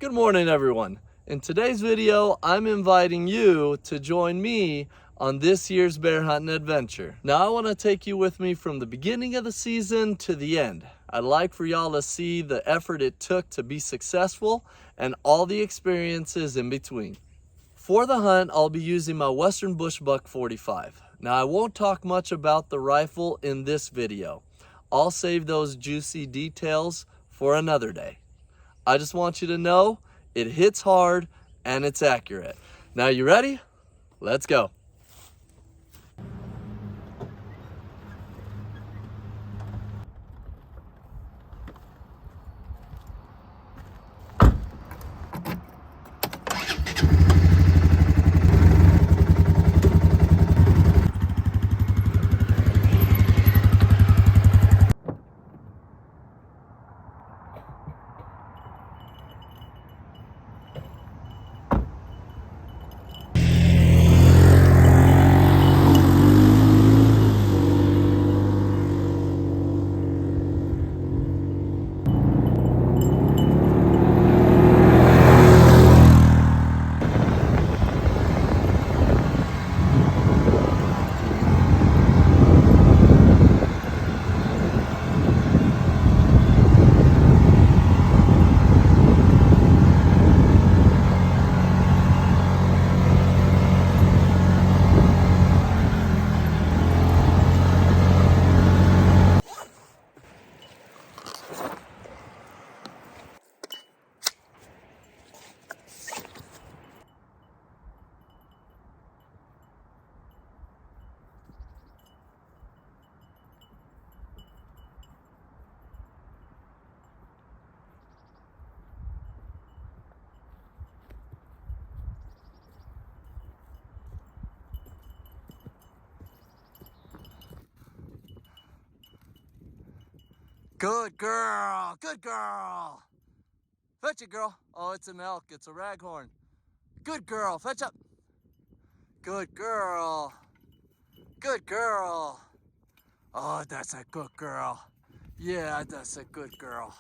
Good morning, everyone. In today's video, I'm inviting you to join me on this year's bear hunting adventure. Now, I want to take you with me from the beginning of the season to the end. I'd like for y'all to see the effort it took to be successful and all the experiences in between. For the hunt, I'll be using my Western Bushbuck 45. Now, I won't talk much about the rifle in this video. I'll save those juicy details for another day. I just want you to know it hits hard and it's accurate. Now, you ready? Let's go. Good girl, good girl. Fetch it, girl. Oh, it's an elk, it's a raghorn. Good girl, fetch up. Good girl, good girl. Oh, that's a good girl. Yeah, that's a good girl.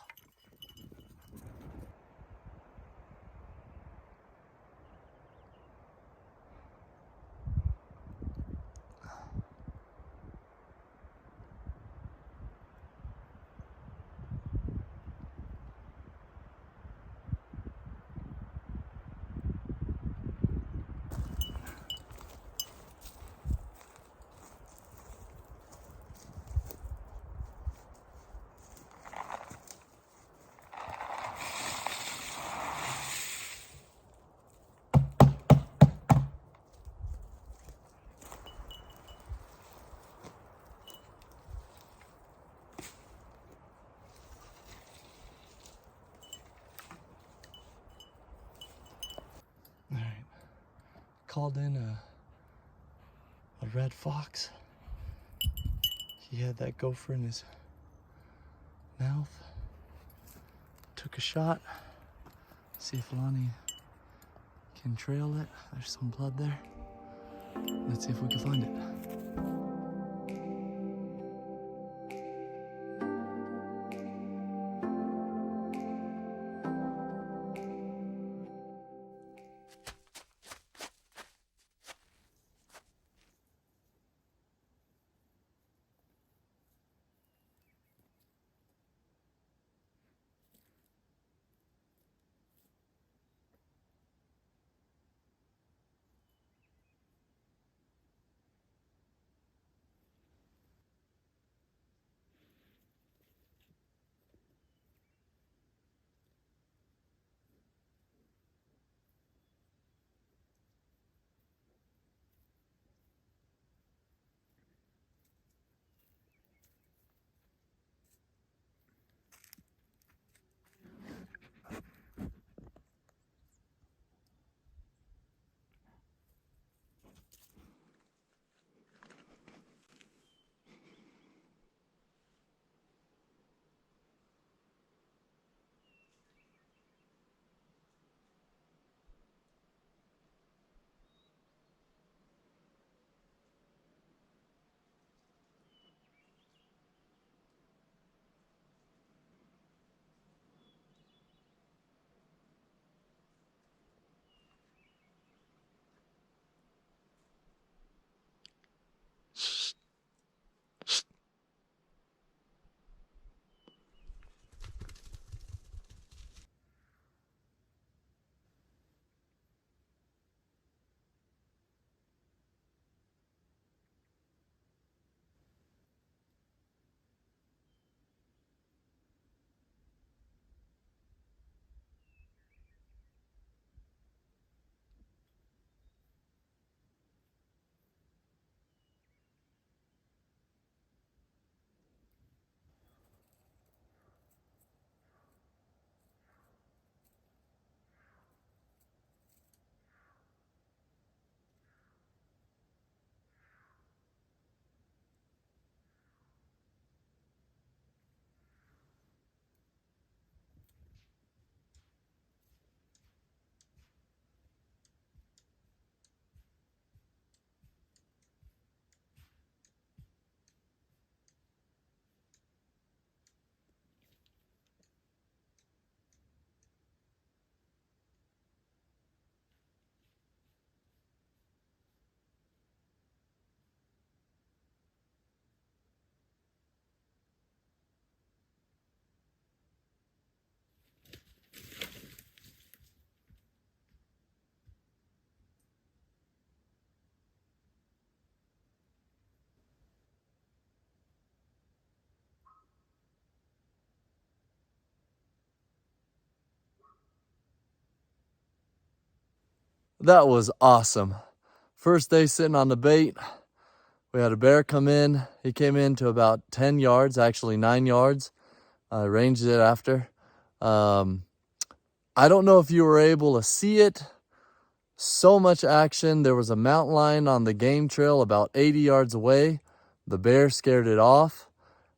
All right, called in a red fox. He had that gopher in his mouth. Took a shot. See if Lonnie can trail it. There's some blood there. Let's see if we can find it. that was awesome. First day sitting on the bait, we had a bear come in. He came in to about 10 yards, actually 9 yards. I ranged it after. I don't know if you were able to see it. So much action. There was a mountain lion on the game trail about 80 yards away. The bear scared it off.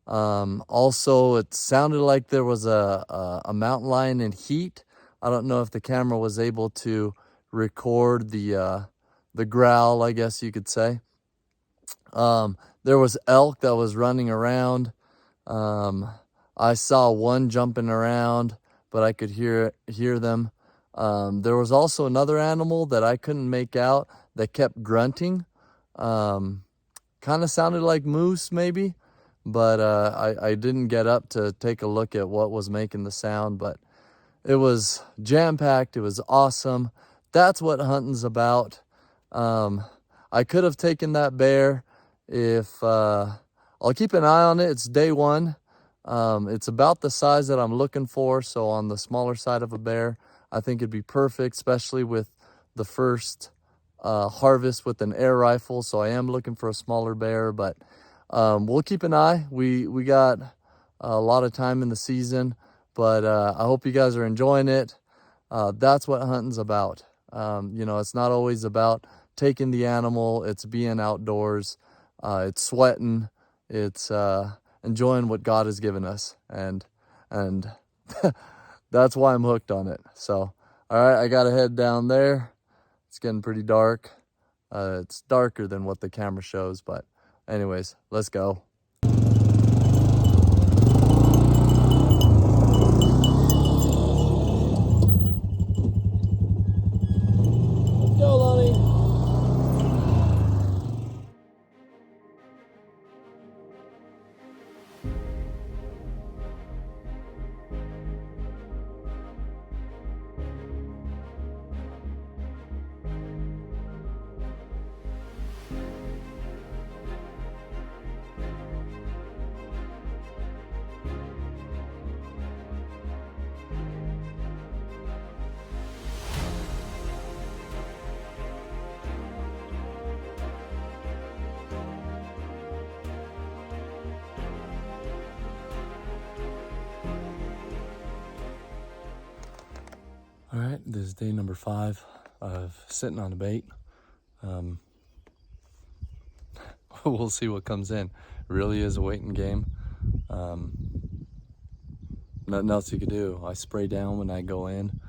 Also, it sounded like there was a mountain lion in heat. I don't know if the camera was able to record the growl, I guess you could say. There was elk that was running around. I saw one jumping around, but I could hear them. There was also another animal that I couldn't make out that kept grunting. Kind of sounded like moose maybe, but I didn't get up to take a look at what was making the sound, but it was jam-packed. It was awesome. That's what hunting's about. I could have taken that bear if I'll keep an eye on it. It's day one. It's about the size that I'm looking for, so on the smaller side of a bear. I think it'd be perfect, especially with the first harvest with an air rifle. So I am looking for a smaller bear, but we'll keep an eye. We got a lot of time in the season, but I hope you guys are enjoying it. That's what hunting's about. You know, it's not always about taking the animal. It's being outdoors. It's sweating. It's enjoying what God has given us, and that's why I'm hooked on it. So, all right, I gotta head down there. It's getting pretty dark. It's darker than what the camera shows, but anyways, let's go. Let's go, Lonnie. All right, this is day number 5 of sitting on a bait. We'll see what comes in. It really is a waiting game. Nothing else you could do. I spray down when I go in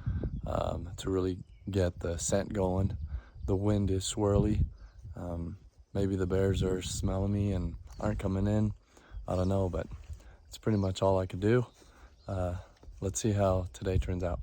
to really get the scent going. The wind is swirly. Maybe the bears are smelling me and aren't coming in. I don't know, but it's pretty much all I could do. Let's see how today turns out.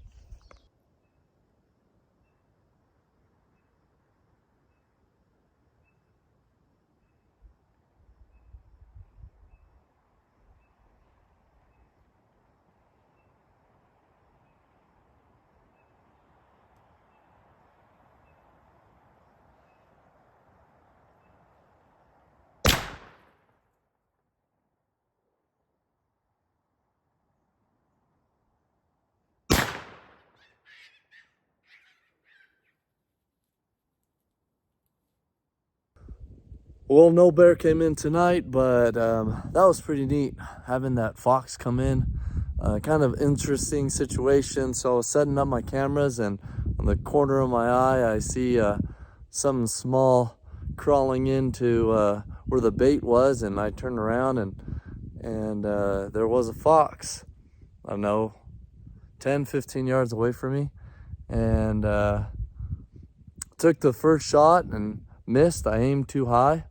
Well, no bear came in tonight, but that was pretty neat, having that fox come in. Kind of interesting situation. So I was setting up my cameras, and on the corner of my eye, I see something small crawling into where the bait was, and I turned around, and there was a fox, I don't know, 10, 15 yards away from me, and took the first shot and missed. I aimed too high,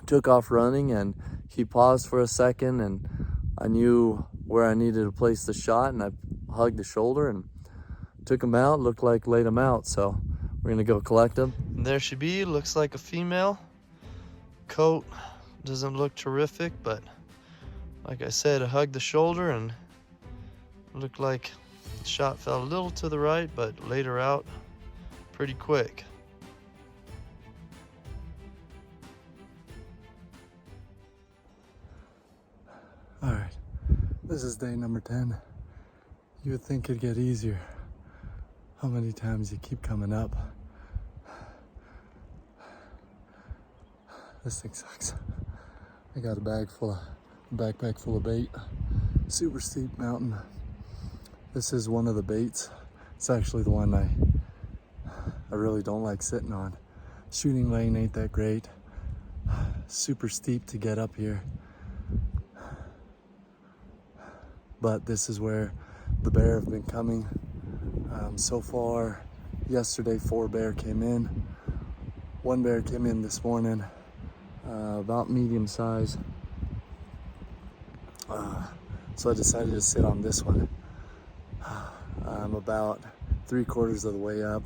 took off running, and he paused for a second, and I knew where I needed to place the shot, and I hugged the shoulder and took him out. Looked like laid him out, so we're gonna go collect him. And there she be. Looks like a female. Coat doesn't look terrific, but like I said, I hugged the shoulder, and looked like the shot fell a little to the right, but laid her out pretty quick. All right, this is day number 10. You would think it'd get easier. How many times you keep coming up? This thing sucks. I got a backpack full of bait. Super steep mountain. This is one of the baits. It's actually the one I really don't like sitting on. Shooting lane ain't that great. Super steep to get up here. But this is where the bear have been coming. So far, yesterday 4 bear came in. 1 bear came in this morning, about medium size. So I decided to sit on this one. I'm about 3/4 of the way up.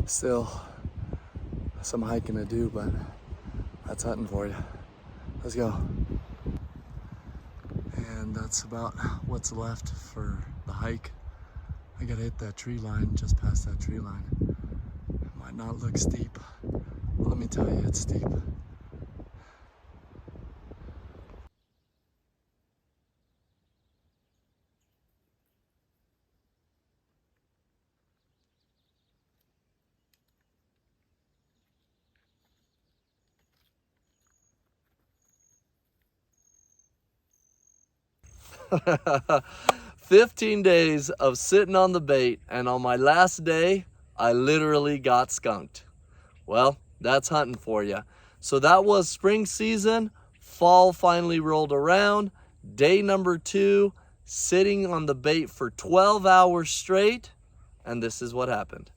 Still some hiking to do, but that's hunting for you. Let's go. And that's about what's left for the hike. I gotta hit that tree line, just past that tree line. It might not look steep, but let me tell you, it's steep. "15 days of sitting on the bait, and on my last day, I literally got skunked." Well, that's hunting for you. So that was spring season. Fall finally rolled around. Day number 2, sitting on the bait for 12 hours straight, and this is what happened.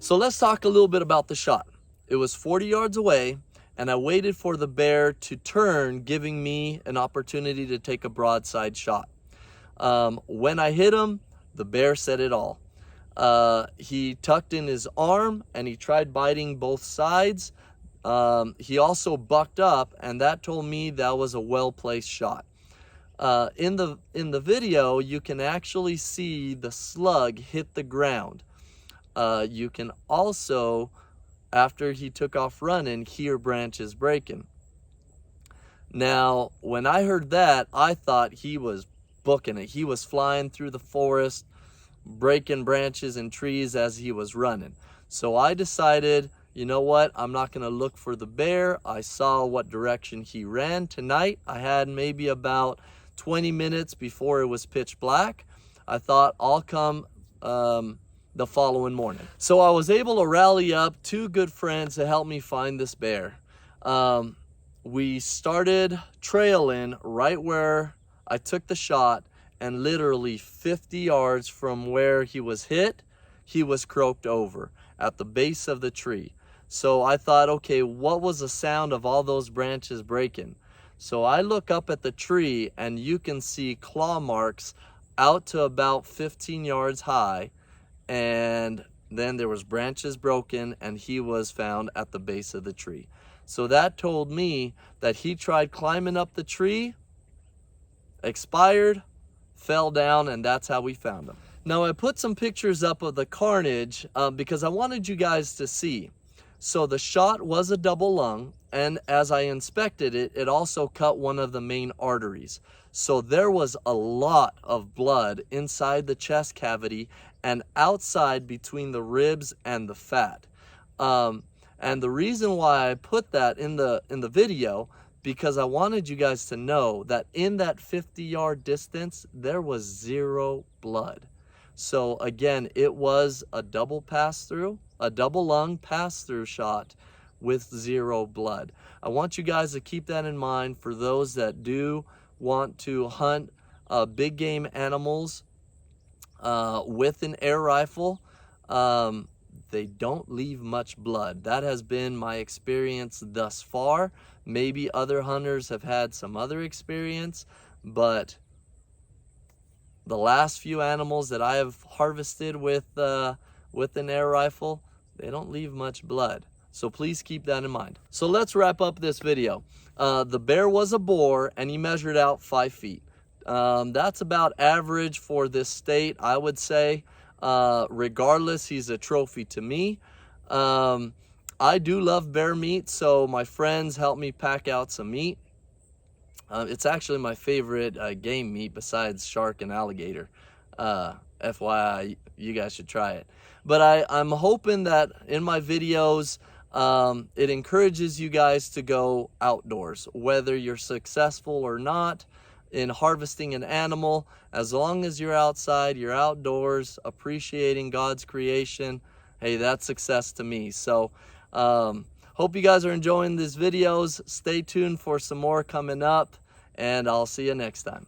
So let's talk a little bit about the shot. It was 40 yards away, and I waited for the bear to turn, giving me an opportunity to take a broadside shot. When I hit him, the bear said it all. He tucked in his arm and he tried biting both sides. He also bucked up, and that told me that was a well-placed shot. In the video, you can actually see the slug hit the ground. You can also, after he took off running, hear branches breaking. Now, when I heard that, I thought he was booking it. He was flying through the forest, breaking branches and trees as he was running. So I decided, you know what, I'm not going to look for the bear. I saw what direction he ran. Tonight, I had maybe about 20 minutes before it was pitch black. I thought I'll come the following morning. So I was able to rally up 2 good friends to help me find this bear. We started trailing right where I took the shot, and literally 50 yards from where he was hit, he was croaked over at the base of the tree. So I thought, okay, what was the sound of all those branches breaking? So I look up at the tree, and you can see claw marks out to about 15 yards high, and then there was branches broken, and he was found at the base of the tree. So that told me that he tried climbing up the tree, expired, fell down, and that's how we found him. Now I put some pictures up of the carnage because I wanted you guys to see. So the shot was a double lung, and as I inspected it, it also cut one of the main arteries. So there was a lot of blood inside the chest cavity and outside between the ribs and the fat. And the reason why I put that in the video, because I wanted you guys to know that in that 50-yard distance, there was 0 blood. So again, it was a double pass-through, a double lung pass-through shot with 0 blood. I want you guys to keep that in mind for those that do want to hunt big game animals with an air rifle. They don't leave much blood. That has been my experience thus far. Maybe other hunters have had some other experience, but the last few animals that I have harvested with an air rifle, they don't leave much blood. So please keep that in mind. So let's wrap up this video. The bear was a boar, and he measured out 5 feet. That's about average for this state, I would say. Regardless, he's a trophy to me. I do love bear meat, so my friends helped me pack out some meat. It's actually my favorite game meat besides shark and alligator. FYI, you guys should try it. But I'm hoping that in my videos, it encourages you guys to go outdoors, whether you're successful or not in harvesting an animal. As long as you're outside, you're outdoors, appreciating God's creation, hey, that's success to me. So hope you guys are enjoying these videos. Stay tuned for some more coming up, and I'll see you next time.